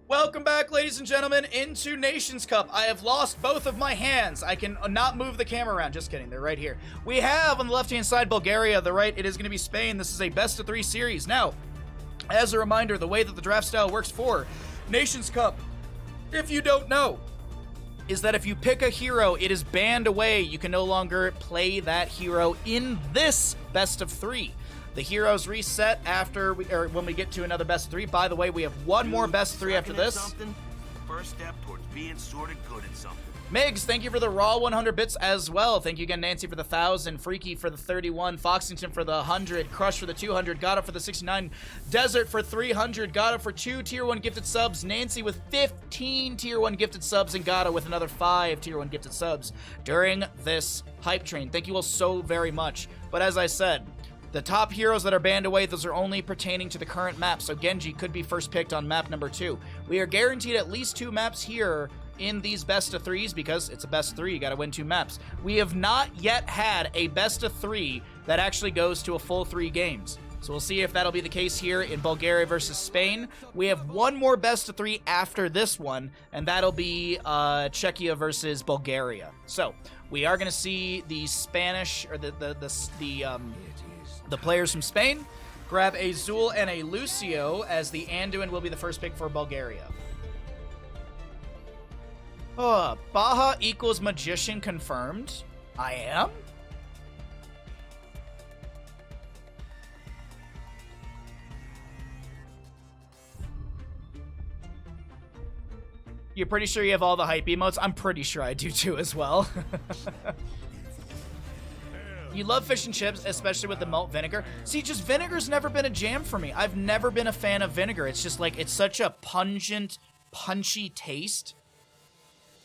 Welcome back, ladies and gentlemen, into Nations Cup. I have lost both of my hands. I can not move the camera around. Just kidding. They're right here. We have on the left-hand side Bulgaria. The right, it is going to be Spain. This is a best-of-3 series. Now, as a reminder, the way that the draft style works for Nations Cup, if you don't know, is that if you pick a hero, it is banned away. You can no longer play that hero in this best-of-3. The heroes reset after when we get to another best of 3. By the way, we have one more best of 3 after this. First step towards being sort of good at something. Migs, thank you for the raw 100 bits as well. Thank you again, Nancy, for the 1,000. Freaky for the 31. Foxington for the 100. Crush for the 200. Got it for the 69. Desert for 300. Got it for 2 tier 1 gifted subs. Nancy with 15 tier 1 gifted subs. And Gato with another 5 tier 1 gifted subs during this hype train. Thank you all so very much. But as I said, the top heroes that are banned away, those are only pertaining to the current map, so Genji could be first picked on map number 2. We are guaranteed at least 2 maps here in these best of 3s because it's a best of 3, you gotta win 2 maps. We have not yet had a best of 3 that actually goes to a full 3 games. So we'll see if that'll be the case here in Bulgaria versus Spain. We have one more best of 3 after this one, and that'll be Czechia versus Bulgaria. So we are gonna see the Spanish, or the players from Spain grab a Zul and a Lucio, as the Anduin will be the first pick for Bulgaria. Baha equals Magician confirmed. I am? You're pretty sure you have all the hype emotes? I'm pretty sure I do too as well. You love fish and chips, especially with the malt vinegar. See, just vinegar's never been a jam for me. I've never been a fan of vinegar. It's just like, it's such a pungent, punchy taste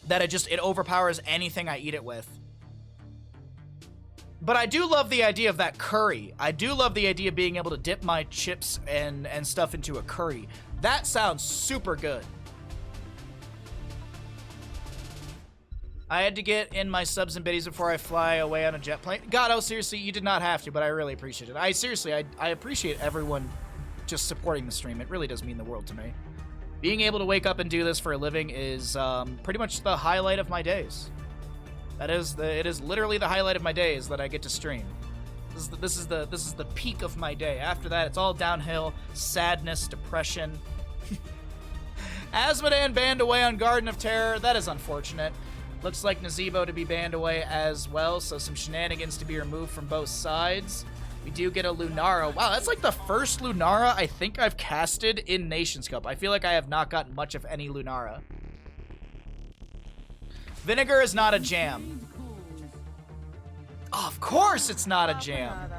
that it overpowers anything I eat it with. But I do love the idea of that curry. I do love the idea of being able to dip my chips and stuff into a curry. That sounds super good. I had to get in my subs and biddies before I fly away on a jet plane. God, oh, seriously, you did not have to, but I really appreciate it. I appreciate everyone just supporting the stream. It really does mean the world to me. Being able to wake up and do this for a living is pretty much the highlight of my days. It is literally the highlight of my days that I get to stream. This is the peak of my day. After that, it's all downhill. Sadness, depression. Asmodan banned away on Garden of Terror. That is unfortunate. Looks like Nazebo to be banned away as well, so some shenanigans to be removed from both sides. We do get a Lunara. Wow, that's like the first Lunara I think I've casted in Nations Cup. I feel like I have not gotten much of any Lunara. Vinegar is not a jam. Oh, of course it's not a jam.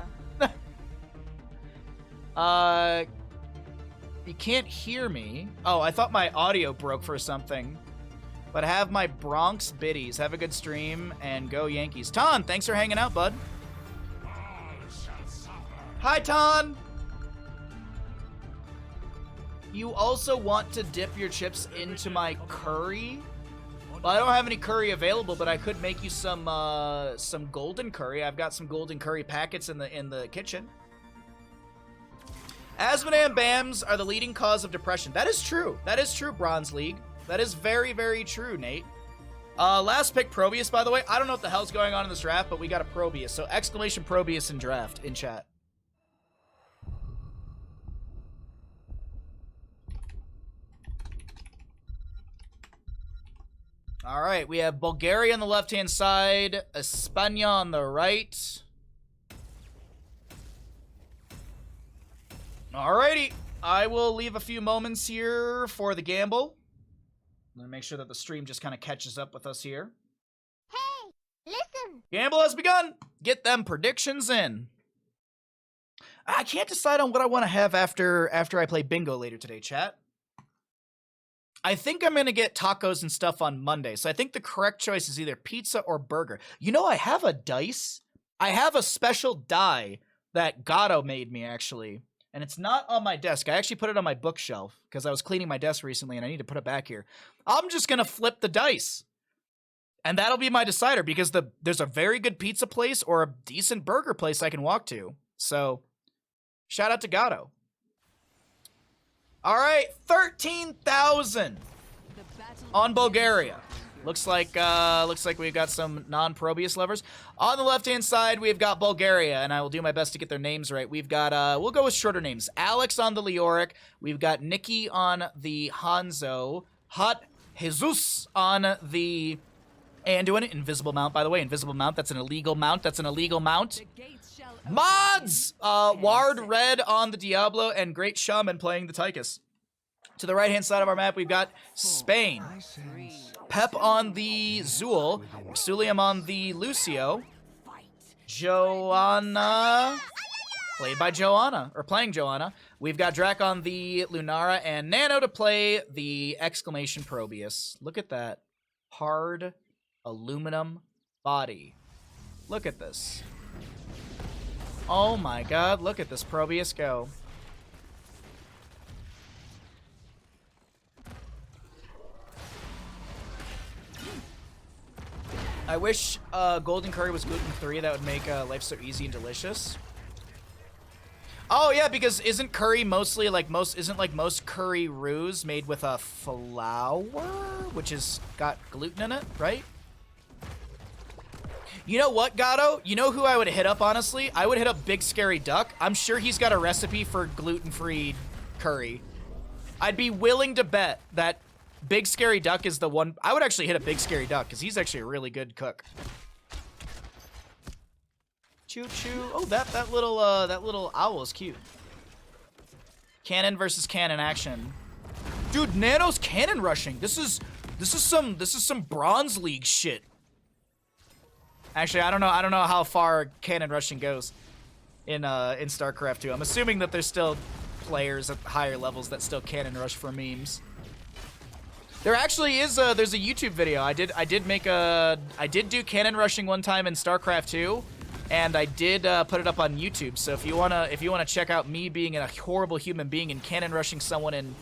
You can't hear me. Oh, I thought my audio broke for something. But I have my Bronx biddies. Have a good stream, and go Yankees. Ton, thanks for hanging out, bud. Hi, Ton! You also want to dip your chips into my curry? Well, I don't have any curry available, but I could make you some golden curry. I've got some golden curry packets in the kitchen. Asmodan BAMs are the leading cause of depression. That is true. That is true, Bronze League. That is very, very true, Nate. Last pick, Probius, by the way. I don't know what the hell's going on in this draft, but we got a Probius. So, exclamation Probius in draft, in chat. All right, we have Bulgaria on the left-hand side, España on the right. Alrighty, I will leave a few moments here for the gamble. I'm gonna make sure that the stream just kind of catches up with us here. Hey, listen! Gamble has begun! Get them predictions in. I can't decide on what I want to have after I play bingo later today, chat. I think I'm gonna get tacos and stuff on Monday, so I think the correct choice is either pizza or burger. You know, I have a dice. I have a special die that Gato made me, actually. And it's not on my desk. I actually put it on my bookshelf because I was cleaning my desk recently and I need to put it back here. I'm just going to flip the dice. And that'll be my decider because there's a very good pizza place or a decent burger place I can walk to. So, shout out to Gato. All right, 13,000 1,000 on Bulgaria. Looks like we've got some non-Probius lovers. On the left-hand side, we've got Bulgaria, and I will do my best to get their names right. We've got, we'll go with shorter names. Alex on the Leoric. We've got Nikki on the Hanzo. Hot Jesus on the Anduin. Invisible mount, by the way. Invisible mount. That's an illegal mount. That's an illegal mount. Mods! Ward Red on the Diablo, and Great Shaman playing the Tychus. To the right-hand side of our map, we've got Spain. Pep on the Zool. Exulium on the Lucio. Joanna. Played by Joanna. Or playing Joanna. We've got Drac on the Lunara. And Nano to play the exclamation Probius. Look at that. Hard aluminum body. Look at this. Oh my god. Look at this Probius go. I wish golden curry was gluten-free. That would make life so easy and delicious. Oh yeah, because isn't curry mostly like most curry roux made with a flour, which has got gluten in it, right? You know what, Gatto? You know who I would hit up, honestly? I would hit up Big Scary Duck. I'm sure he's got a recipe for gluten-free curry. I'd be willing to bet that Big Scary Duck is the one. I would actually hit a Big Scary Duck because he's actually a really good cook. Choo choo. Oh, that little owl is cute. Cannon versus cannon action. Dude, Nano's cannon rushing. This is some Bronze League shit. Actually, I don't know how far cannon rushing goes in StarCraft 2. I'm assuming that there's still players at higher levels that still cannon rush for memes. There actually is there's a YouTube video. I did do cannon rushing one time in StarCraft 2, and I did put it up on YouTube. So if you wanna check out me being a horrible human being and cannon rushing someone in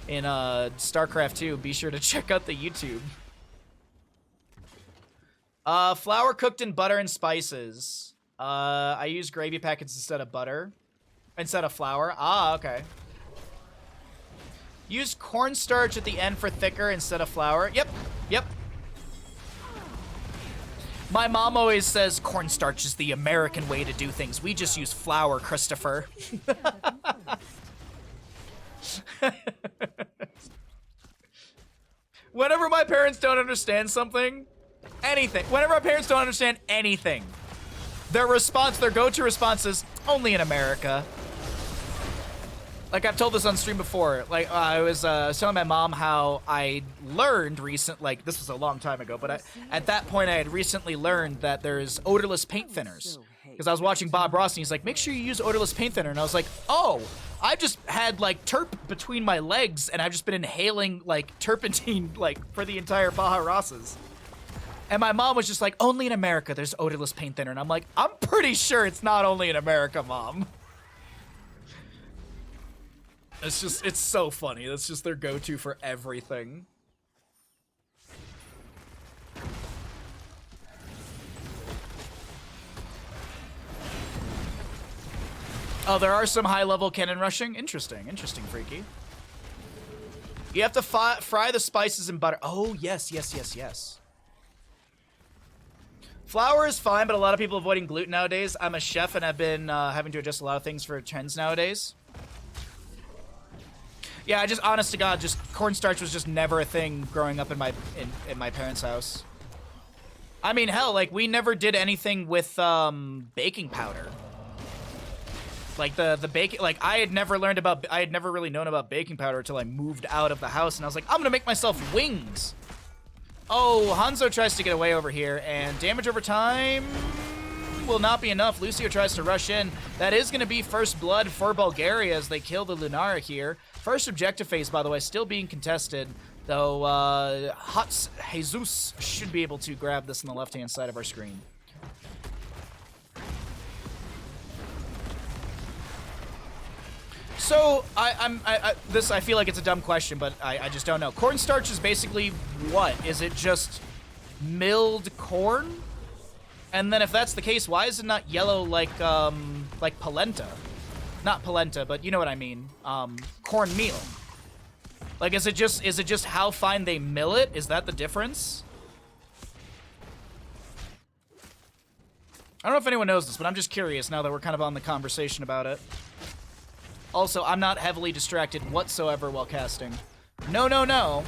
StarCraft 2, be sure to check out the YouTube. Flour cooked in butter and spices. I use gravy packets instead of flour. Ah, okay. Use cornstarch at the end for thicker instead of flour. Yep. My mom always says cornstarch is the American way to do things. We just use flour, Christopher. Whenever my parents don't understand something, whenever our parents don't understand anything, their go-to response is, only in America. Like, I've told this on stream before. Like, I was telling my mom how I learned this was a long time ago, but at that point I had recently learned that there's odorless paint thinners. Because I was watching Bob Ross, and he's like, make sure you use odorless paint thinner. And I was like, oh, I've just had, like, terp between my legs, and I've just been inhaling, like, turpentine, like, for the entire Baja Rosses. And my mom was just like, only in America there's odorless paint thinner. And I'm like, I'm pretty sure it's not only in America, Mom. It's so funny. That's just their go-to for everything. Oh, there are some high-level cannon rushing? Interesting, Freaky. You have to fry the spices in butter. Oh, yes. Flour is fine, but a lot of people avoiding gluten nowadays. I'm a chef, and I've been having to adjust a lot of things for trends nowadays. Yeah, honest to God, just cornstarch was just never a thing growing up in my parents' house. I mean, hell, like, we never did anything with baking powder. Like the baking, like I had never really known about baking powder until I moved out of the house, and I was like, I'm gonna make myself wings. Oh, Hanzo tries to get away over here, and damage over time will not be enough. Lucio tries to rush in. That is going to be first blood for Bulgaria as they kill the Lunara here. First objective phase, by the way, still being contested, though Hot Jesus should be able to grab this on the left-hand side of our screen. So, I feel like it's a dumb question, but I just don't know. Cornstarch is basically what? Is it just milled corn? And then if that's the case, why is it not yellow like polenta? Not polenta, but you know what I mean. Cornmeal. Like, is it just how fine they mill it? Is that the difference? I don't know if anyone knows this, but I'm just curious now that we're kind of on the conversation about it. Also, I'm not heavily distracted whatsoever while casting. No, no, no.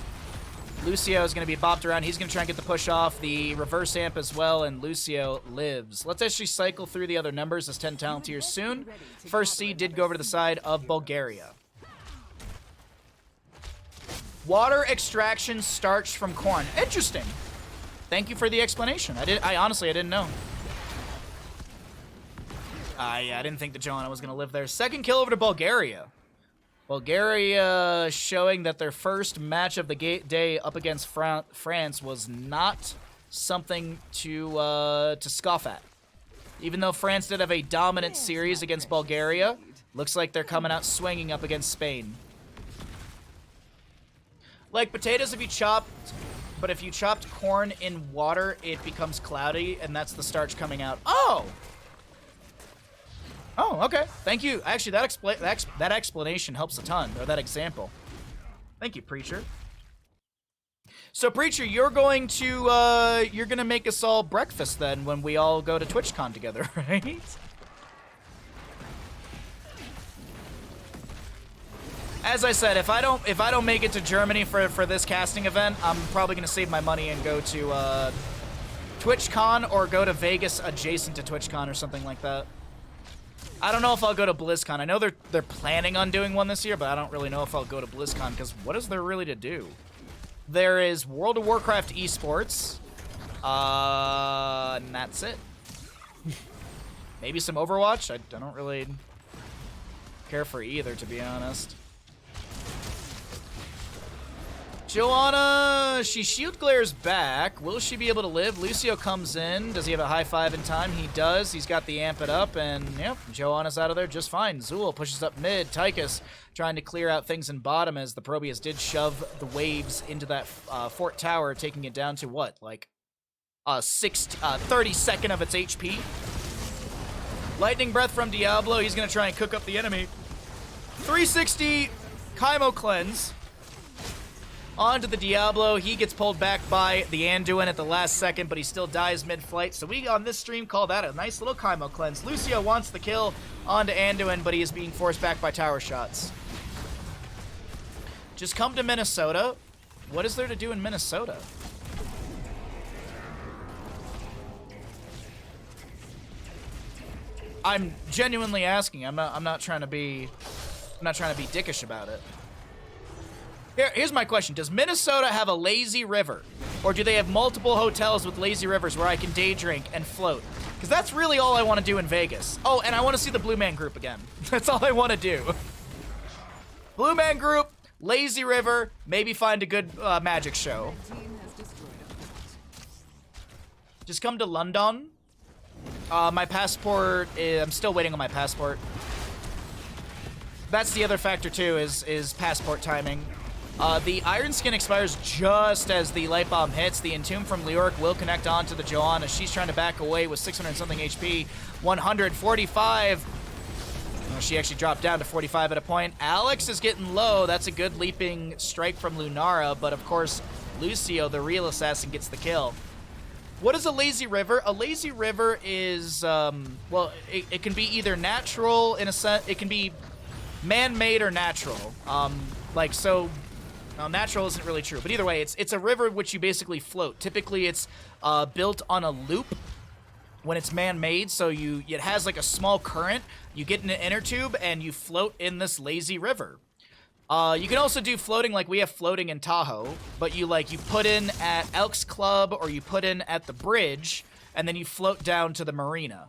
Lucio is going to be bopped around. He's going to try and get the push off. The reverse amp as well, and Lucio lives. Let's actually cycle through the other numbers as 10 talent tiers soon. First seed did go over to the side of Bulgaria. Water extraction starch from corn. Interesting. Thank you for the explanation. I honestly didn't know. Yeah, I didn't think that Joanna was going to live there. Second kill over to Bulgaria. Bulgaria showing that their first match of the day up against France was not something to scoff at. Even though France did have a dominant series against Bulgaria, looks like they're coming out swinging up against Spain. Like potatoes, if you chopped, but if you chopped corn in water, it becomes cloudy, and that's the starch coming out. Oh! Oh, okay. Thank you. Actually, that explanation helps a ton, or that example. Thank you, Preacher. So, Preacher, you're gonna make us all breakfast then when we all go to TwitchCon together, right? As I said, if I don't make it to Germany for this casting event, I'm probably gonna save my money and go to TwitchCon or go to Vegas adjacent to TwitchCon or something like that. I don't know if I'll go to BlizzCon. I know they're planning on doing one this year, but I don't really know if I'll go to BlizzCon because what is there really to do? There is World of Warcraft esports, and that's it. Maybe some Overwatch. I don't really care for either, to be honest. Joanna, she shield glares back. Will she be able to live? Lucio comes in. Does he have a high five in time? He does. He's got the amp it up, and yep, Joanna's out of there just fine. Zool pushes up mid. Tychus trying to clear out things in bottom as the Probius did shove the waves into that fort tower, taking it down to what, like 32nd of its HP. Lightning breath from Diablo. He's gonna try and cook up the enemy. 360 Kaimo cleanse. Onto the Diablo. He gets pulled back by the Anduin at the last second, but he still dies mid-flight. So we, on this stream, call that a nice little Kaimo cleanse. Lucio wants the kill onto Anduin, but he is being forced back by tower shots. Just come to Minnesota. What is there to do in Minnesota? I'm genuinely asking. I'm not trying to be dickish about it. Here's my question. Does Minnesota have a lazy river? Or do they have multiple hotels with lazy rivers where I can day drink and float? Because that's really all I want to do in Vegas. Oh, and I want to see the Blue Man Group again. That's all I want to do. Blue Man Group, lazy river, maybe find a good magic show. Just come to London. My passport, I'm still waiting on my passport. That's the other factor too, is passport timing. The Iron Skin expires just as the Light Bomb hits. The Entomb from Leoric will connect on to the Joanna. She's trying to back away with 600-something HP. 145. Oh, she actually dropped down to 45 at a point. Alex is getting low. That's a good leaping strike from Lunara, but of course, Lucio, the real assassin, gets the kill. What is a lazy river? A lazy river is, well, it can be either natural in a sense. It can be man-made or natural. Well, natural isn't really true, but either way, it's a river which you basically float. Typically, it's built on a loop when it's man-made, so it has like a small current. You get in an inner tube and you float in this lazy river. You can also do floating like we have floating in Tahoe, but you put in at Elks Club or you put in at the bridge, and then you float down to the marina.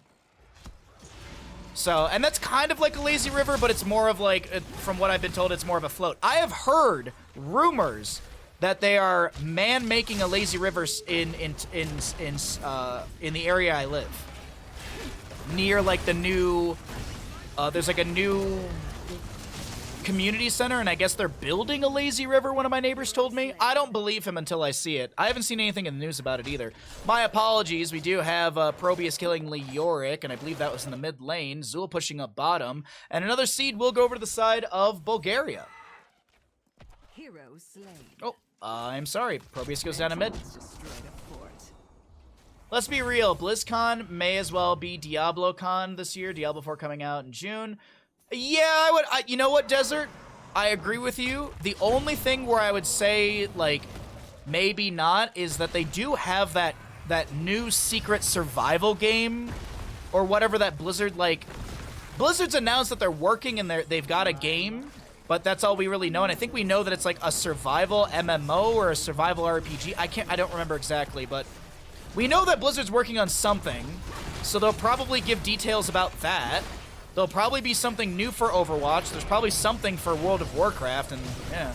So, and that's kind of like a lazy river, but it's more of like, from what I've been told, it's more of a float. I have heard rumors that they are making a lazy river in the area I live. Near like the new, there's like a new community center, and I guess they're building a lazy river, one of my neighbors told me. I don't believe him until I see it. I haven't seen anything in the news about it either. My apologies. We do have Probius killing Leoric, and I believe that was in the mid lane. Zool pushing up bottom, and another seed will go over to the side of Bulgaria. Hero slain. Oh, I'm sorry. Probius goes down to mid. Destroyed a fort. Let's be real. BlizzCon may as well be DiabloCon this year. Diablo 4 coming out in June. Yeah, I would. You know what, Desert? I agree with you. The only thing where I would say, like, maybe not is that they do have that new secret survival game or whatever that Blizzard, like... Blizzard's announced that they're working and they've got a game, but that's all we really know. And I think we know that it's like a survival MMO or a survival RPG. I don't remember exactly, but we know that Blizzard's working on something, so they'll probably give details about that. There'll probably be something new for Overwatch. There's probably something for World of Warcraft, and yeah.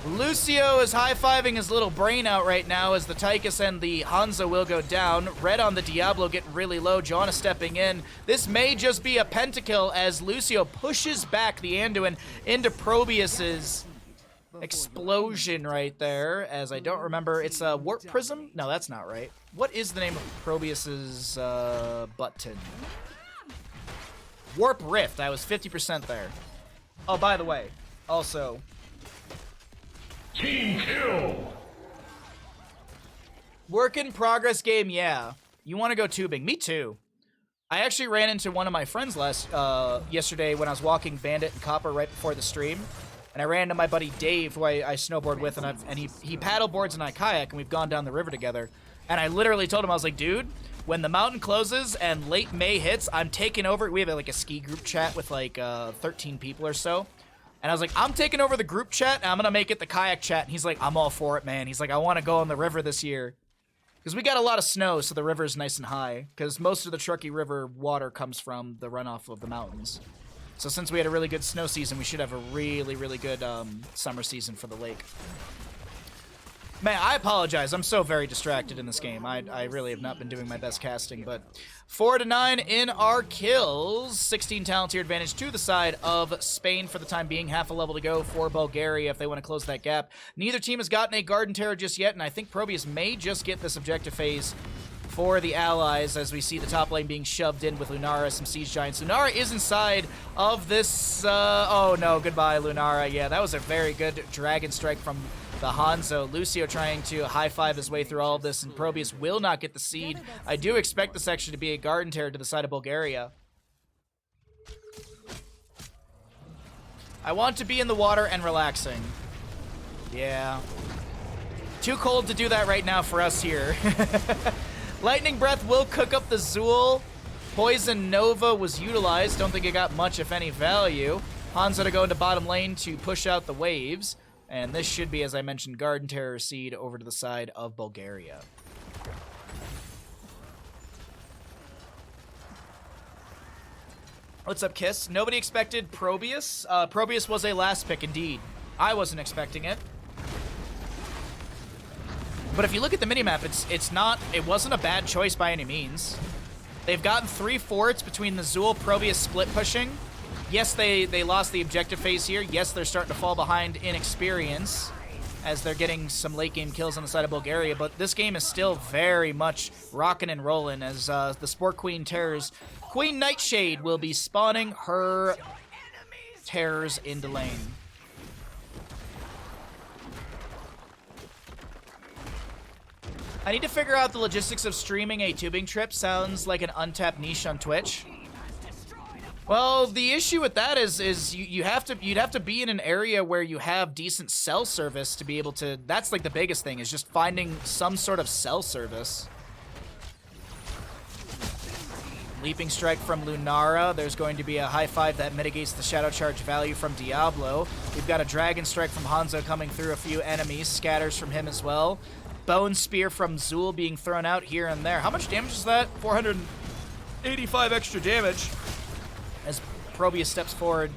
Lucio is high-fiving his little brain out right now as the Tychus and the Hanzo will go down. Red on the Diablo getting really low. Joanna stepping in. This may just be a pentakill as Lucio pushes back the Anduin into Probius's explosion right there, as I don't remember. It's a Warp Prism? No, that's not right. What is the name of Probius's button? Warp Rift. I was 50% there. Oh, by the way, also... Team kill! Work in progress game, yeah. You want to go tubing? Me too. I actually ran into one of my friends yesterday when I was walking Bandit and Copper right before the stream. And I ran into my buddy Dave, who I snowboard with, and he paddleboards and I kayak, and we've gone down the river together. And I literally told him, I was like, dude, when the mountain closes and late May hits, I'm taking over. We have like a ski group chat with like 13 people or so. And I was like, I'm taking over the group chat, and I'm going to make it the kayak chat. And he's like, I'm all for it, man. He's like, I want to go on the river this year. Because we got a lot of snow, so the river's nice and high. Because most of the Truckee River water comes from the runoff of the mountains. So since we had a really good snow season, we should have a really, really good summer season for the lake. Man, I apologize. I'm so very distracted in this game. I really have not been doing my best casting, but 4-9 in our kills. 16 talent tier advantage to the side of Spain for the time being. Half a level to go for Bulgaria if they want to close that gap. Neither team has gotten a Garden Terror just yet, and I think Probius may just get this objective phase for the allies as we see the top lane being shoved in with Lunara, some Siege Giants. Lunara is inside of this... oh no, goodbye Lunara. Yeah, that was a very good Dragon Strike from the Hanzo. Lucio trying to high-five his way through all of this, and Probius will not get the seed. I do expect this actually to be a Garden Terror to the side of Bulgaria. I want to be in the water and relaxing. Yeah. Too cold to do that right now for us here. Lightning Breath will cook up the Zool. Poison Nova was utilized. Don't think it got much, if any, value. Hanzo to go into bottom lane to push out the waves. And this should be, as I mentioned, Garden Terror seed over to the side of Bulgaria. What's up, Kiss? Nobody expected Probius. Probius was a last pick, indeed. I wasn't expecting it. But if you look at the minimap, it wasn't a bad choice by any means. They've gotten 3 forts between the Zool Probius split pushing. Yes, they lost the objective phase here. Yes, they're starting to fall behind in experience as they're getting some late game kills on the side of Bulgaria. But this game is still very much rocking and rolling as the Sport Queen Terrors. Queen Nightshade will be spawning her terrors into lane. I need to figure out the logistics of streaming a tubing trip. Sounds like an untapped niche on Twitch. Well, the issue with that is you'd have to be in an area where you have decent cell service to be able to. That's like the biggest thing, is just finding some sort of cell service. Leaping Strike from Lunara. There's going to be a high five that mitigates the Shadow Charge value from Diablo. We've got a Dragon Strike from Hanzo coming through a few enemies. Scatters from him as well. Bone Spear from Zool being thrown out here and there. How much damage is that? 485 extra damage. As Probius steps forward,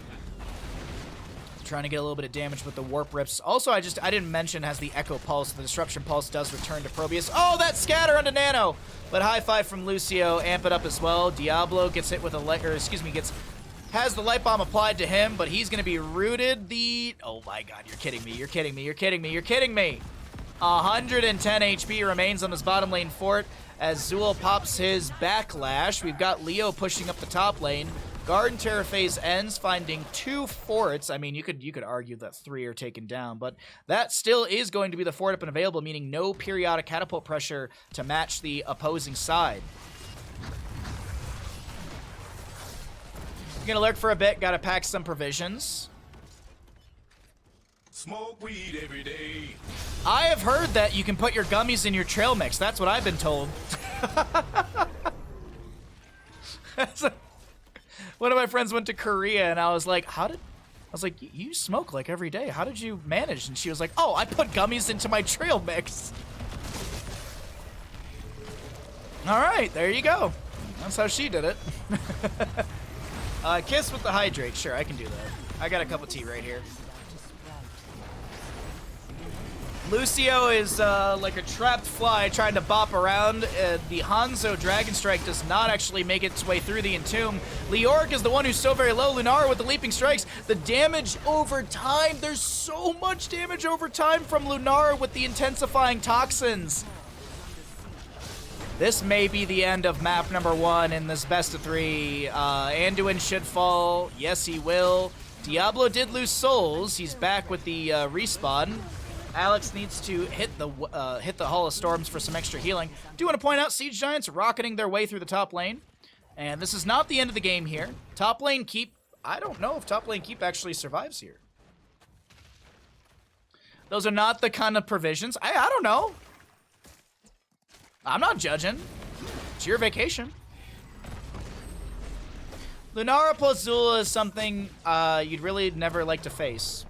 trying to get a little bit of damage with the Warp Rips. Also, I didn't mention, has the Echo Pulse. The Disruption Pulse does return to Probius. Oh, that scatter onto Nano! But high five from Lucio, amp it up as well. Diablo gets hit with a has the Light Bomb applied to him, but he's going to be rooted. Oh my god, you're kidding me, you're kidding me, you're kidding me, you're kidding me! 110 HP remains on this bottom lane fort as Zool pops his backlash. We've got Leo pushing up the top lane. Garden Terror phase ends, finding 2 forts. I mean, you could argue that 3 are taken down, but that still is going to be the fort up and available, meaning no periodic catapult pressure to match the opposing side. You're gonna lurk for a bit, gotta pack some provisions. Smoke weed every day. I have heard that you can put your gummies in your trail mix. That's what I've been told. One of my friends went to Korea, and I was like, you smoke like every day. How did you manage? And she was like, oh, I put gummies into my trail mix. All right, there you go. That's how she did it. Kiss with the hydrate. Sure, I can do that. I got a cup of tea right here. Lucio is like a trapped fly trying to bop around. The Hanzo Dragon Strike does not actually make its way through the Entomb. Leoric is the one who's so very low. Lunara with the leaping strikes. The damage over time. There's so much damage over time from Lunara with the intensifying toxins. This may be the end of map number 1 in this best of 3. Anduin should fall. Yes, he will. Diablo did lose souls. He's back with the respawn. Alex needs to hit the Hall of Storms for some extra healing. Do want to point out Siege Giants rocketing their way through the top lane. And this is not the end of the game here. Top lane keep, I don't know if top lane keep actually survives here. Those are not the kind of provisions. I don't know. I'm not judging. It's your vacation. Lunara plus Zula is something you'd really never like to face.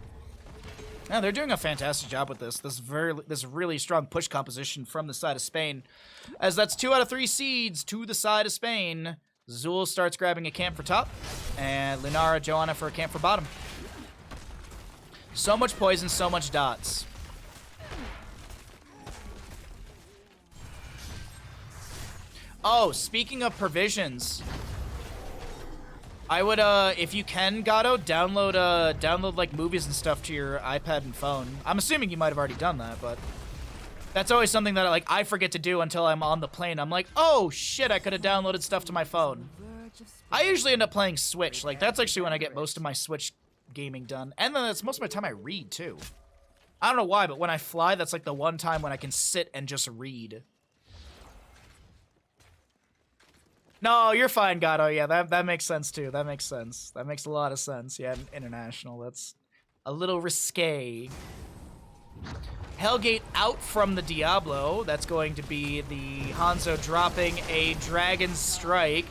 Yeah, they're doing a fantastic job with this. This really strong push composition from the side of Spain. As that's 2 out of 3 seeds to the side of Spain. Zul starts grabbing a camp for top, and Lunara, Joanna for a camp for bottom. So much poison, so much dots. Oh, speaking of provisions, I would, if you can, Gato, download like movies and stuff to your iPad and phone. I'm assuming you might have already done that, but that's always something that like I forget to do until I'm on the plane. I'm like, oh shit, I could have downloaded stuff to my phone. I usually end up playing Switch. Like that's actually when I get most of my Switch gaming done, and then that's most of my time I read too. I don't know why, but when I fly, that's like the one time when I can sit and just read. No, you're fine, Gato. Yeah, that makes sense, too. That makes sense. That makes a lot of sense. Yeah, international. That's a little risque. Hellgate out from the Diablo. That's going to be the Hanzo dropping a Dragon Strike.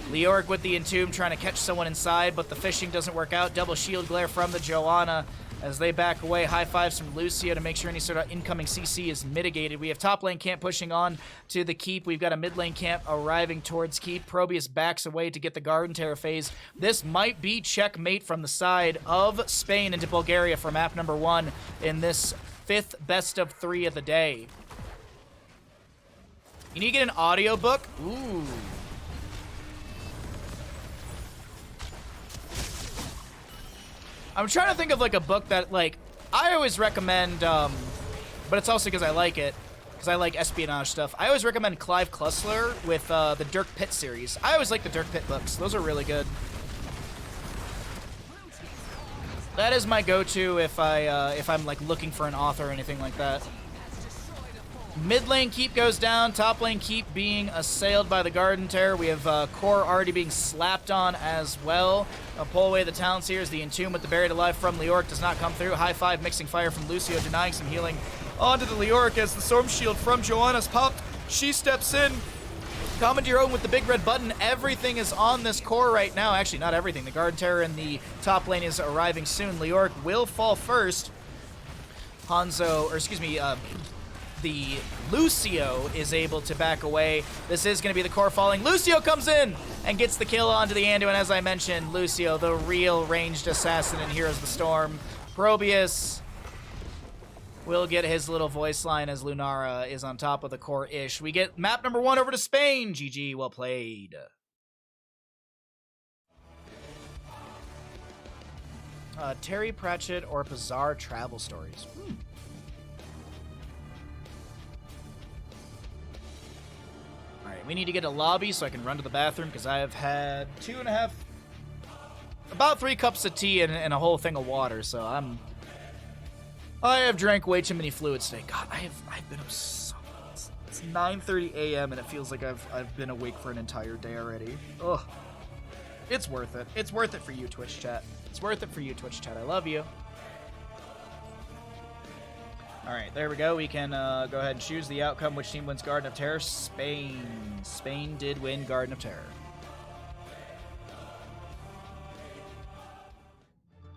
Leoric with the Entomb trying to catch someone inside, but the fishing doesn't work out. Double shield glare from the Joanna as they back away. High fives from Lucio to make sure any sort of incoming CC is mitigated. We have top lane camp pushing on to the keep. We've got a mid lane camp arriving towards keep. Probius backs away to get the Garden Terror phase. This might be checkmate from the side of Spain into Bulgaria for map number 1 in this 5th best of 3 of the day. You need to get an audiobook? Ooh. I'm trying to think of like a book that like I always recommend, but it's also because I like it, because I like espionage stuff. I always recommend Clive Cussler with the Dirk Pitt series. I always like the Dirk Pitt books. Those are really good. That is my go-to if I'm like looking for an author or anything like that. Mid lane keep goes down. Top lane keep being assailed by the Garden Terror. We have Core already being slapped on as well. I'll pull away the talents here as the Entomb with the Buried Alive from Leoric does not come through. High five mixing fire from Lucio, denying some healing onto the Leoric as the Storm Shield from Joanna's popped. She steps in. Commandeer own with the big red button. Everything is on this core right now. Actually, not everything. The Garden Terror in the top lane is arriving soon. Leoric will fall first. The Lucio is able to back away. This is going to be the core falling. Lucio comes in and gets the kill onto the Anduin. As I mentioned, Lucio, the real ranged assassin in Heroes of the Storm. Probius will get his little voice line as Lunara is on top of the core-ish. We get map number 1 over to Spain. GG, well played. Terry Pratchett or Bizarre Travel Stories. Alright, we need to get a lobby so I can run to the bathroom because I have had 2.5 about 3 cups of tea and a whole thing of water, so I have drank way too many fluids today. God, I've been up so much. It's 9:30 a.m. and it feels like I've been awake for an entire day already. Ugh. It's worth it. It's worth it for you, Twitch chat. It's worth it for you, Twitch chat. I love you. All right, there we go. We can go ahead and choose the outcome. Which team wins Garden of Terror? Spain. Spain did win Garden of Terror.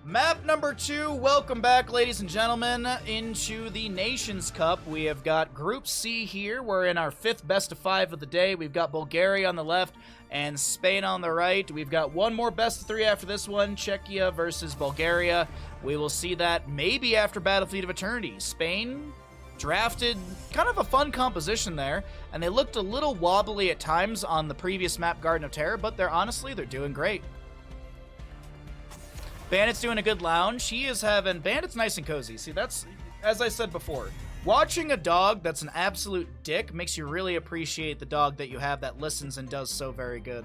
Map number 2, welcome back, ladies and gentlemen, into the Nations Cup. We have got Group C here. We're in our 5th best of 5 of the day. We've got Bulgaria on the left and Spain on the right. We've got one more best of 3 after this one, Czechia versus Bulgaria. We will see that maybe after Battlefield of Eternity. Spain drafted kind of a fun composition there, and they looked a little wobbly at times on the previous map, Garden of Terror, but they're doing great. Bandit's doing a good lounge. He is having... Bandit's nice and cozy. See, that's... As I said before, watching a dog that's an absolute dick makes you really appreciate the dog that you have that listens and does so very good.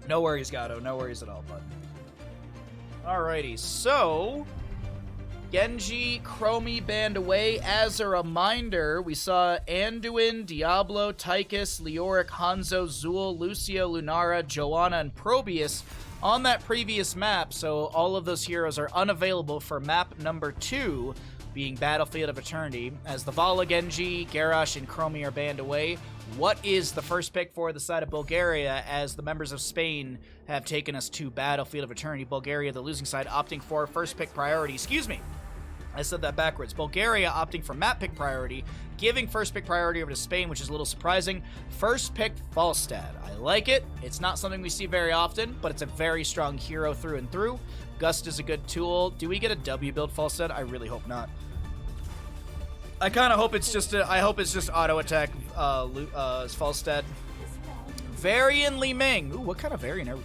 No worries, Gato. No worries at all, bud. Alrighty, so... Genji, Chromie banned away. As a reminder, we saw Anduin, Diablo, Tychus, Leoric, Hanzo, Zul, Lucio, Lunara, Joanna, and Probius on that previous map, so all of those heroes are unavailable for map number 2, being Battlefield of Eternity, as the Vala, Genji, Garrosh, and Chromie are banned away. What is the first pick for the side of Bulgaria, as the members of Spain have taken us to Battlefield of Eternity? Bulgaria, the losing side, opting for first pick priority. Excuse me. I said that backwards. Bulgaria opting for map pick priority, giving first pick priority over to Spain, which is a little surprising. First pick Falstad. I like it. It's not something we see very often, but it's a very strong hero through and through. Gust is a good tool. Do we get a W build Falstad? I really hope not. I kind of hope it's just I hope it's just auto attack Falstad. Varian Li Ming. Ooh, what kind of variant are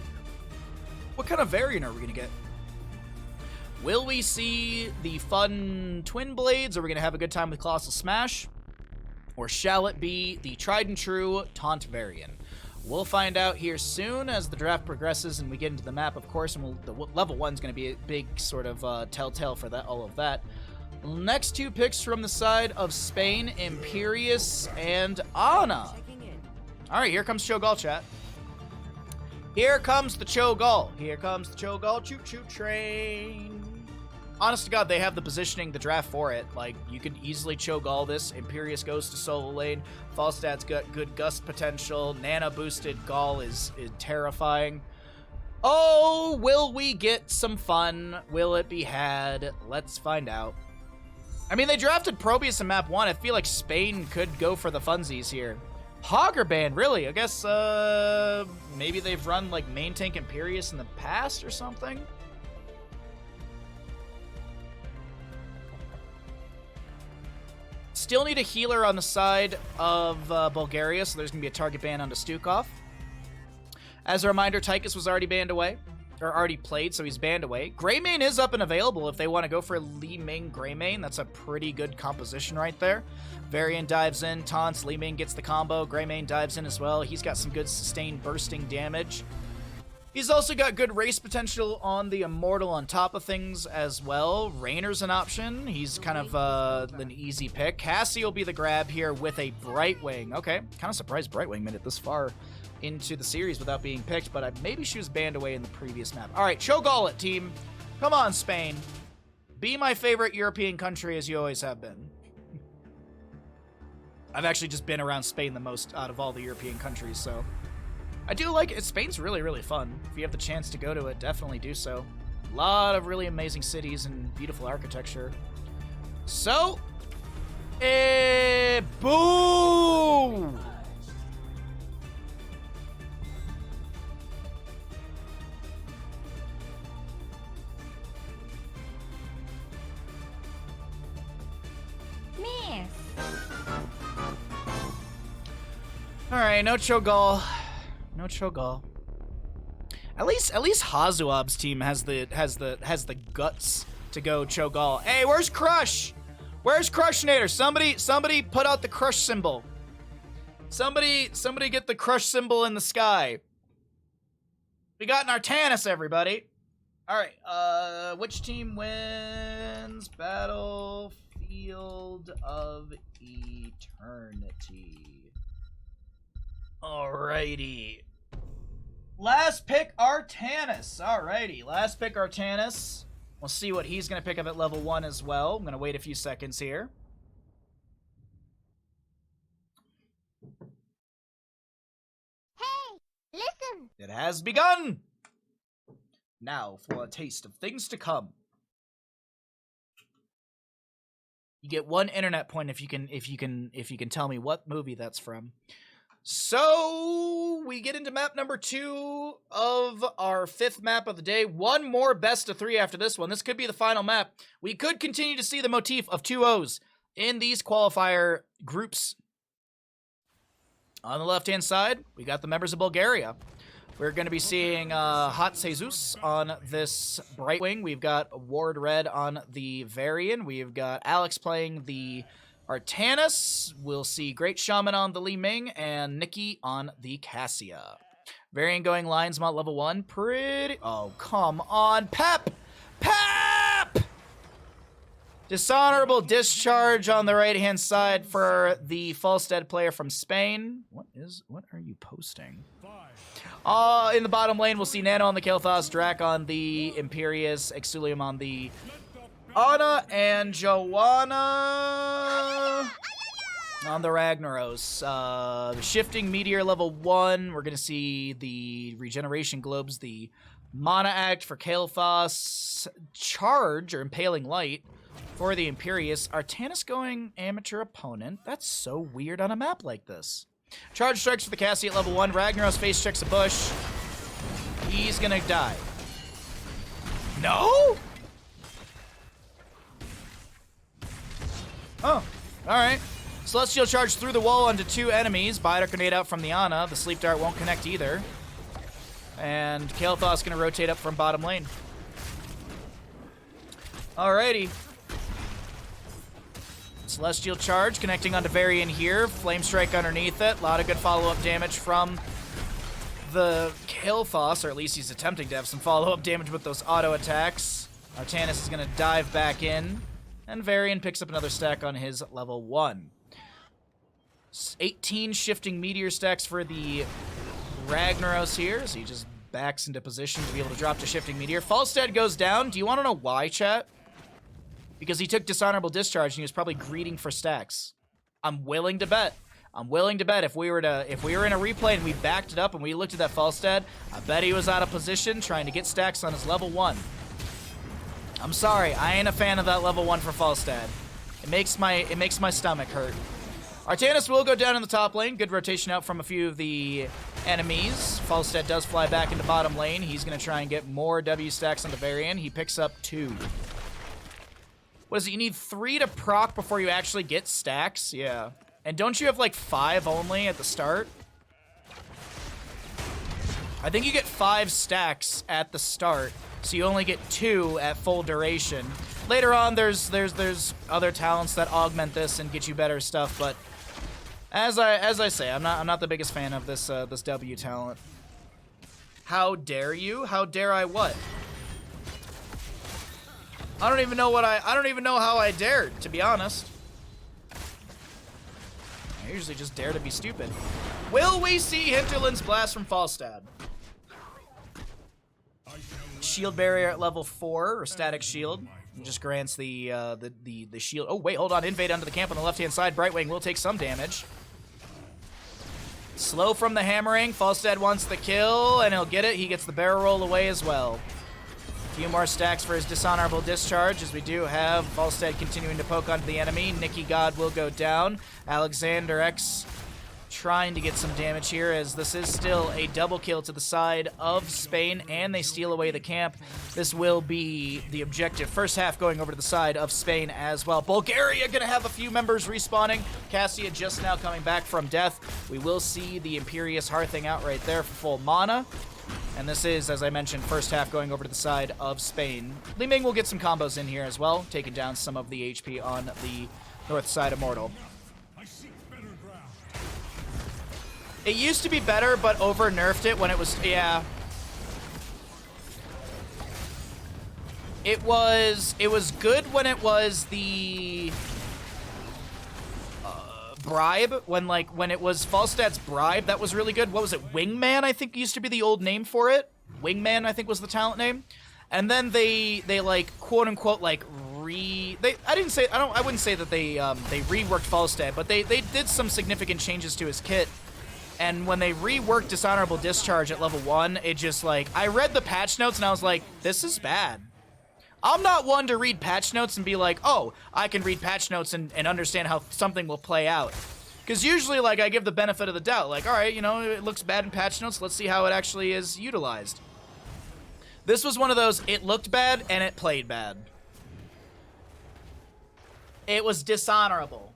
we gonna get? Will we see the fun Twin Blades? Are we going to have a good time with Colossal Smash? Or shall it be the tried and true Taunt Varian? We'll find out here soon as the draft progresses and we get into the map, of course, and the level 1 is going to be a big sort of telltale for that, all of that. Next 2 picks from the side of Spain, Imperius and Ana. All right, here comes Cho'Gall, chat. Here comes the Cho'Gall. Here comes the Cho'Gall choo-choo train. Honest to God, they have the positioning, the draft for it. Like, you could easily Cho'Gall this. Imperius goes to solo lane. Falstad's got good gust potential. Nana boosted Gall is terrifying. Oh, will we get some fun? Will it be had? Let's find out. I mean, they drafted Probius in map 1. I feel like Spain could go for the funsies here. Hogger band, really? I guess, maybe they've run, like, main tank Imperius in the past or something? Still need a healer on the side of Bulgaria, so there's going to be a target ban onto Stukov. As a reminder, Tychus was already banned away, or already played, so he's banned away. Greymane is up and available if they want to go for Li Ming Greymane. That's a pretty good composition right there. Varian dives in, taunts, Li Ming gets the combo, Greymane dives in as well. He's got some good sustained bursting damage. He's also got good race potential on the Immortal on top of things as well. Rainer's an option. He's kind of an easy pick. Cassie will be the grab here with a Brightwing. Okay, kind of surprised Brightwing made it this far into the series without being picked, but maybe she was banned away in the previous map. All right, Cho'Gall it, team. Come on, Spain. Be my favorite European country as you always have been. I've actually just been around Spain the most out of all the European countries, so... I do like it. Spain's really, really fun. If you have the chance to go to it, definitely do so. A lot of really amazing cities and beautiful architecture. So, boom! Miss. All right, no Cho'Gall. No Cho'Gall. At least Hazuab's team has the guts to go Cho'Gall. Hey, where's Crush? Where's Crushinator? Somebody put out the Crush symbol. Somebody get the Crush symbol in the sky. We got an Artanis, everybody. All right, which team wins Battlefield of Eternity? Alrighty. Last pick, Artanis. Alrighty, last pick, Artanis. We'll see what he's going to pick up at level 1 as well. I'm going to wait a few seconds here. Hey, listen. It has begun. Now for a taste of things to come. You get 1 internet point if you can tell me what movie that's from. So we get into map number 2 of our 5th map of the day. 1 more best of 3 after this one. This could be the final map. We could continue to see the motif of 2 O's in these qualifier groups. On the left-hand side, we got the members of Bulgaria. We're going to be seeing Hot Jesus on this Brightwing. We've got Ward Red on the Varian. We've got Alex playing the Artanis. We'll see Great Shaman on the Li Ming and Nikki on the Cassia. Varian going Lions Mod level 1. Pretty... Oh, come on. Pep! Pep! Dishonorable discharge on the right-hand side for the Falstead player from Spain. What are you posting? In the bottom lane, we'll see Nano on the Kael'thas, Drac on the Imperius, Exulium on the Ana, and Joanna on the Ragnaros. The Shifting Meteor level 1. We're going to see the Regeneration Globes, the Mana Act for Kael'thas, Charge, or Impaling Light, for the Imperius. Artanis going Amateur Opponent. That's so weird on a map like this. Charge Strikes for the Cassie at level 1. Ragnaros face checks a bush. He's gonna die. No? Oh, alright. Celestial Charge through the wall onto 2 enemies. Biter Grenade out from the Ana. The Sleep Dart won't connect either. And Kael'thas gonna rotate up from bottom lane. Alrighty. Celestial Charge connecting onto Varian here. Flame Strike underneath it. A lot of good follow-up damage from the Kael'thas, or at least he's attempting to have some follow-up damage with those auto attacks. Artanis is going to dive back in, and Varian picks up another stack on his level 1. 18 Shifting Meteor stacks for the Ragnaros here, so he just backs into position to be able to drop to Shifting Meteor. Falstead goes down. Do you want to know why, chat? Because he took Dishonorable Discharge and he was probably greeting for stacks. I'm willing to bet. I'm willing to bet if we were in a replay and we backed it up and we looked at that Falstead, I bet he was out of position trying to get stacks on his level 1. I'm sorry, I ain't a fan of that level 1 for Falstead. It makes my stomach hurt. Artanis will go down in the top lane. Good rotation out from a few of the enemies. Falstead does fly back into bottom lane. He's going to try and get more W stacks on the Varian. He picks up 2. What is it? You need 3 to proc before you actually get stacks? Yeah. And don't you have like 5 only at the start? I think you get 5 stacks at the start, so you only get 2 at full duration. Later on, there's other talents that augment this and get you better stuff, but as I say, I'm not the biggest fan of this this W talent. How dare you? How dare I what? I don't even know how I dared, to be honest. I usually just dare to be stupid. Will we see Hinterland's Blast from Falstad? Shield barrier at level 4, or static shield. It just grants the shield. Oh wait, hold on. Invade onto the camp on the left-hand side. Brightwing will take some damage. Slow from the hammering. Falstad wants the kill, and he'll get it. He gets the barrel roll away as well. A few more stacks for his Dishonorable Discharge, as we do have Falstead continuing to poke onto the enemy. Nikki God will go down. Alexander X trying to get some damage here, as this is still a double kill to the side of Spain, and they steal away the camp. This will be the objective. First half going over to the side of Spain as well. Bulgaria gonna have a few members respawning. Cassia just now coming back from death. We will see the Imperius Hearthing out right there for full mana. And this is, as I mentioned, first half going over to the side of Spain. Li Ming will get some combos in here as well, taking down some of the HP on the north side of Mortal. It used to be better, but over-nerfed it when it was, yeah. It was good when it was the bribe, when it was Falstad's bribe. That was really good. What was it? Wingman, I think, used to be the old name for it. Wingman, I think, was the talent name. And then they like quote unquote like I wouldn't say that they reworked Falstad, but they did some significant changes to his kit. And when they reworked Dishonorable Discharge at level 1, it just like, I read the patch notes and I was like, this is bad. I'm not one to read patch notes and be like, oh, I can read patch notes and understand how something will play out. Because usually, like, I give the benefit of the doubt. Like, all right, you know, it looks bad in patch notes. Let's see how it actually is utilized. This was one of those, it looked bad and it played bad. It was dishonorable.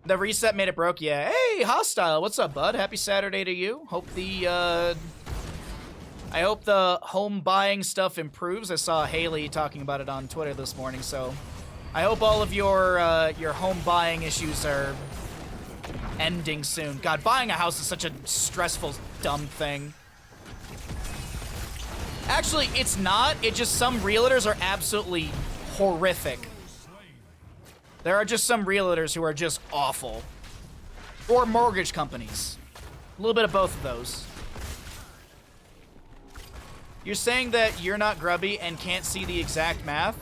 The reset made it broke, yeah. Hey, Hostile, what's up, bud? Happy Saturday to you. Hope the, I hope the home buying stuff improves. I saw Haley talking about it on Twitter this morning, so I hope all of your home buying issues are ending soon. God, buying a house is such a stressful, dumb thing. Actually, it's not. It just, some realtors are absolutely horrific. There are just some realtors who are just awful. Or mortgage companies. A little bit of both of those. You're saying that you're not grubby and can't see the exact math?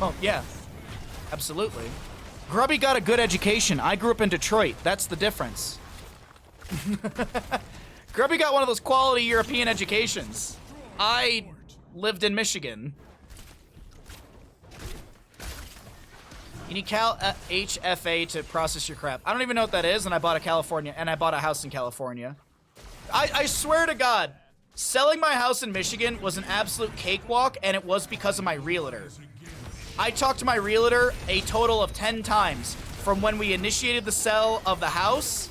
Oh, yeah. Absolutely. Grubby got a good education. I grew up in Detroit. That's the difference. Grubby got one of those quality European educations. I lived in Michigan. You need Cal HFA to process your crap. I don't even know what that is, and I bought a house in California. I swear to God, selling my house in Michigan was an absolute cakewalk, and it was because of my realtor. I talked to my realtor a total of 10 times from when we initiated the sale of the house.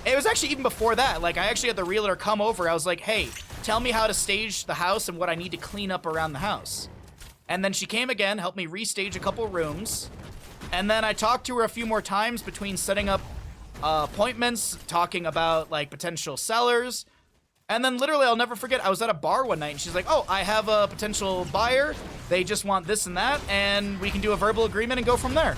It was actually even before that. Like, I actually had the realtor come over. I was like, hey, tell me how to stage the house and what I need to clean up around the house. And then she came again, helped me restage a couple rooms. And then I talked to her a few more times between setting up appointments, talking about, like, potential sellers. And then literally, I'll never forget, I was at a bar one night and she's like, oh, I have a potential buyer. They just want this and that, and we can do a verbal agreement and go from there.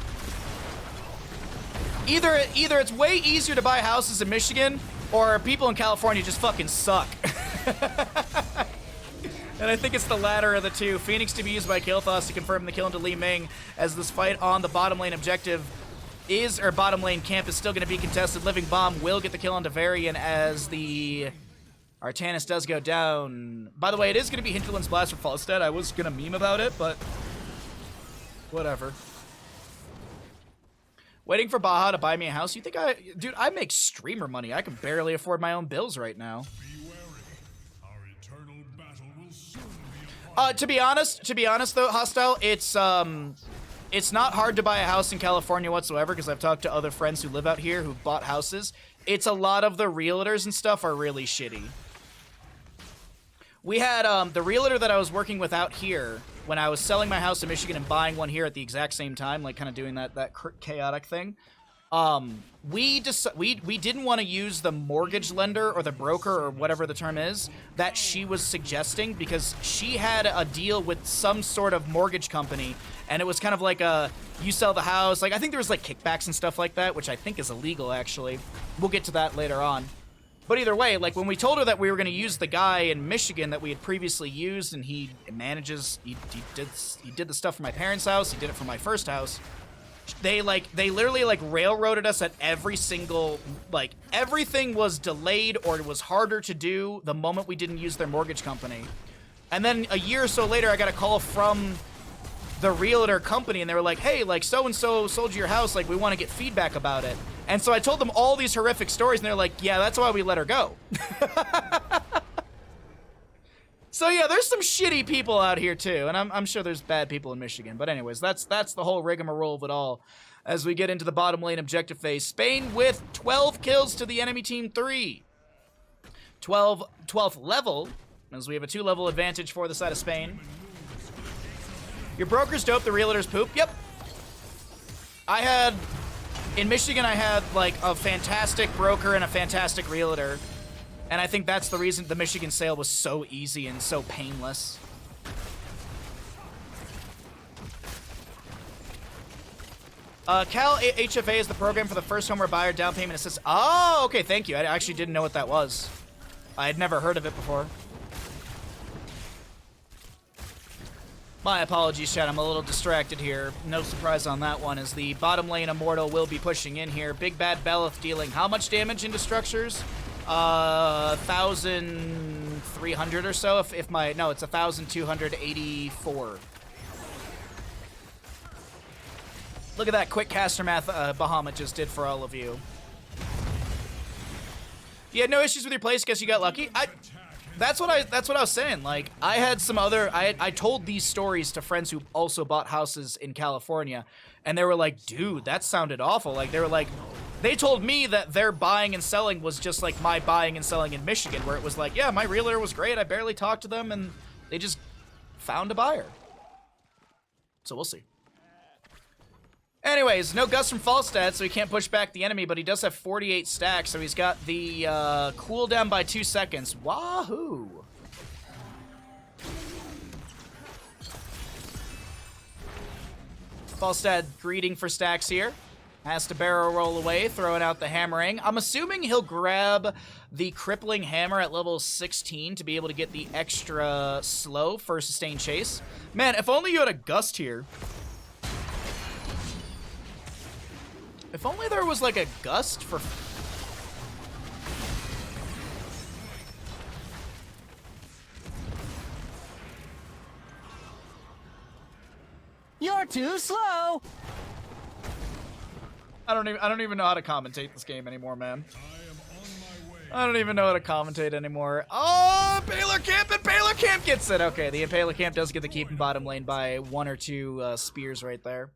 Either it's way easier to buy houses in Michigan, or people in California just fucking suck. And I think it's the latter of the two. Phoenix to be used by Kael'thas to confirm the kill into Li Ming, as this fight on the bottom lane objective bottom lane camp is still going to be contested. Living Bomb will get the kill onto Varian as the Artanis does go down. By the way, it is going to be Hinterland's Blast for Falstad. I was going to meme about it, but whatever. Waiting for Baja to buy me a house. You think dude, I make streamer money. I can barely afford my own bills right now. To be honest though, Hostile, it's not hard to buy a house in California whatsoever, because I've talked to other friends who live out here who've bought houses. It's a lot of the realtors and stuff are really shitty. We had the realtor that I was working with out here when I was selling my house in Michigan and buying one here at the exact same time, like kind of doing that chaotic thing. We didn't want to use the mortgage lender or the broker or whatever the term is that she was suggesting, because she had a deal with some sort of mortgage company, and it was kind of like you sell the house. Like, I think there was like kickbacks and stuff like that, which I think is illegal actually. We'll get to that later on. But either way, like, when we told her that we were going to use the guy in Michigan that we had previously used, and he did the stuff for my parents' house, he did it for my first house. They literally like railroaded us at every single, like, everything was delayed or it was harder to do the moment we didn't use their mortgage company. And then a year or so later, I got a call from the realtor company, and they were like, hey, like, so-and-so sold you your house, like, we want to get feedback about it. And so I told them all these horrific stories, and they're like, yeah, that's why we let her go. So yeah, there's some shitty people out here too, and I'm sure there's bad people in Michigan. But anyways, that's the whole rigmarole of it all. As we get into the bottom lane objective phase, Spain with 12 kills to the enemy team 3. 12th level, as we have a 2-level advantage for the side of Spain. Your broker's dope, the realtor's poop. Yep. In Michigan, I had like a fantastic broker and a fantastic realtor. And I think that's the reason the Michigan sale was so easy and so painless. HFA is the program for the first home where buyer down payment assist. Oh, okay, thank you. I actually didn't know what that was. I had never heard of it before. My apologies, chat. I'm a little distracted here. No surprise on that one, as the bottom lane Immortal will be pushing in here. Big Bad Belith dealing how much damage into structures? 1,300 or so. If my... No, it's 1,284. Look at that quick caster math Bahamut just did for all of you. You had no issues with your place. Guess you got lucky. That's what I was saying. Like, I had some other... I told these stories to friends who also bought houses in California, and they were like, dude, that sounded awful. Like, they were like... They told me that their buying and selling was just like my buying and selling in Michigan, where it was like, yeah, my realtor was great. I barely talked to them, and they just found a buyer. So we'll see. Anyways, no Gus from Falstad, so he can't push back the enemy, but he does have 48 stacks, so he's got the cooldown by 2 seconds. Wahoo! Falstad greeting for stacks here. Has to barrel roll away, throwing out the hammering. I'm assuming he'll grab the crippling hammer at level 16 to be able to get the extra slow for sustained chase. Man, if only you had a gust here. If only there was like a gust for... You're too slow. I don't even know how to commentate this game anymore, man. I don't even know how to commentate anymore. Oh, Impaler Camp, and Impaler Camp gets it. Okay, the Impaler Camp does get the keep in bottom lane by 1 or 2 spears right there.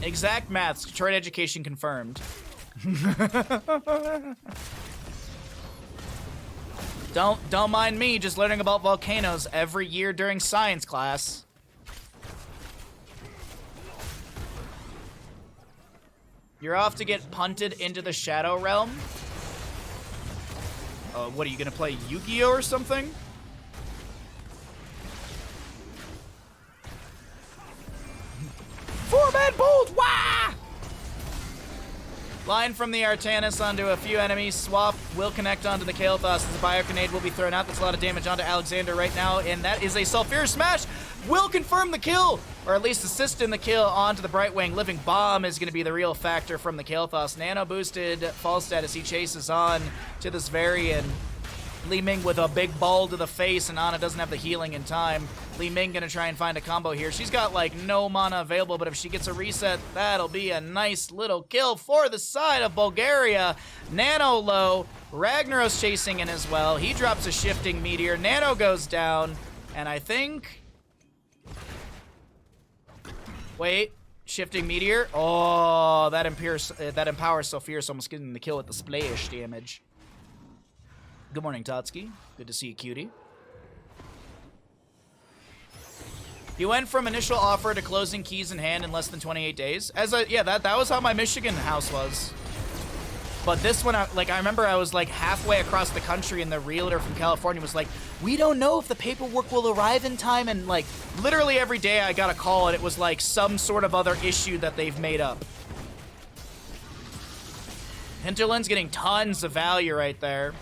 Exact maths. Detroit education confirmed. Don't mind me just learning about volcanoes every year during science class. You're off to get punted into the Shadow Realm. What are you gonna play, Yu-Gi-Oh or something? Four-man bolt! Wah! Line from the Artanis onto a few enemies. Swap will connect onto the Kael'thas as the Bio Grenade will be thrown out. That's a lot of damage onto Alexander right now, and that is a Sulfur Smash. Will confirm the kill, or at least assist in the kill onto the Brightwing. Living Bomb is going to be the real factor from the Kael'thas. Nano boosted Falstad as he chases on to this Varian. Li Ming with a big ball to the face, and Ana doesn't have the healing in time. Li Ming gonna try and find a combo here. She's got like no mana available, but if she gets a reset, that'll be a nice little kill for the side of Bulgaria. Nano low, Ragnaros chasing in as well. He drops a shifting meteor. Nano goes down, and I think... Wait, shifting meteor. Oh, that empowers Sulfur, so almost getting the kill with the splash damage. Good morning, Totski. Good to see you, cutie. He went from initial offer to closing keys in hand in less than 28 days. Yeah, that was how my Michigan house was. But this one, I remember I was like halfway across the country, and the realtor from California was like, "We don't know if the paperwork will arrive in time." And like literally every day I got a call, and it was like some sort of other issue that they've made up. Hinterland's getting tons of value right there.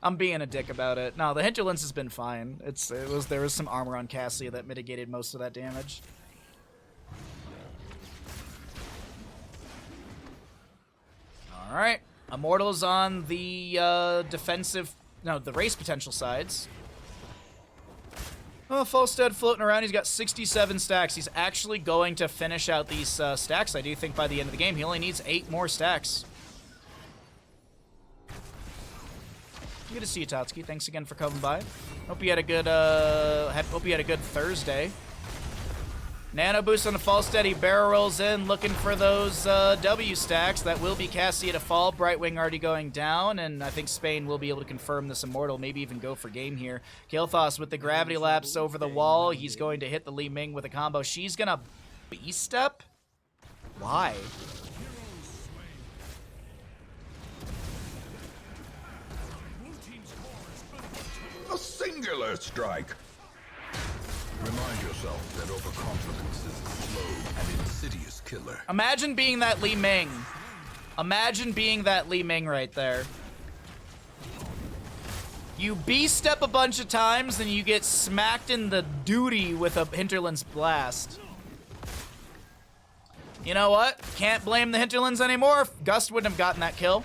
I'm being a dick about it. No, the Hinterlands has been fine. There was some armor on Cassia that mitigated most of that damage. All right, Immortal's on the the race potential sides. Oh, Falstad floating around. He's got 67 stacks. He's actually going to finish out these stacks, I do think, by the end of the game. He only needs 8 more stacks. Good to see you, Totski. Thanks again for coming by. Hope you had a good Thursday. Nano boost on the Falstad. He barrel rolls in, looking for those W stacks. That will be Cassia to fall. Brightwing already going down, and I think Spain will be able to confirm this Immortal, maybe even go for game here. Kael'thas with the gravity lapse over the wall. He's going to hit the Li Ming with a combo. She's gonna B-step? Why? A singular strike. Remind yourself that overconfidence is a slow and insidious killer. Imagine being that Li Ming. Imagine being that Li Ming right there. You B-step a bunch of times, and you get smacked in the duty with a Hinterland's Blast. You know what? Can't blame the Hinterlands anymore. Gust wouldn't have gotten that kill.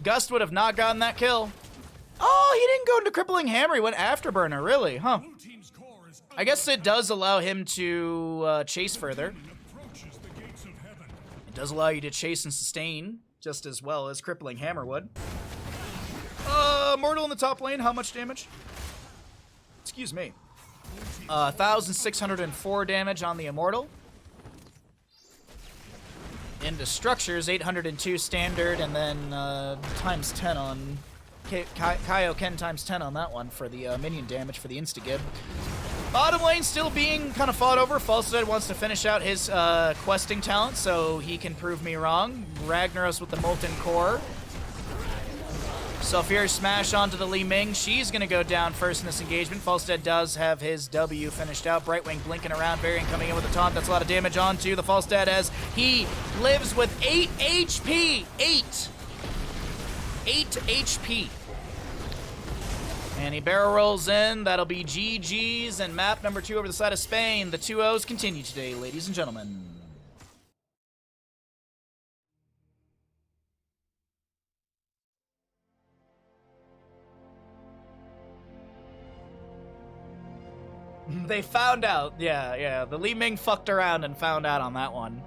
Gust would have not gotten that kill. Oh, he didn't go into Crippling Hammer. He went Afterburner, really, huh? I guess it does allow him to chase further. It does allow you to chase and sustain just as well as Crippling Hammer would. Mortal in the top lane, how much damage? Excuse me. 1,604 damage on the Immortal. Into structures, 802 standard, and then times 10 on... Kaioken times 10 on that one for the minion damage for the insta-gib. Bottom lane still being kind of fought over. Falstead wants to finish out his questing talent so he can prove me wrong. Ragnaros with the Molten Core. Sulfurious Smash onto the Li Ming. She's going to go down first in this engagement. Falstead does have his W finished out. Brightwing blinking around. Varian coming in with a taunt. That's a lot of damage onto the Falstead as he lives with 8 HP. 8 HP. And he barrel rolls in. That'll be GG's and map number 2 over the side of Spain. The 2-0s continue today, ladies and gentlemen. They found out. Yeah. The Li Ming fucked around and found out on that one.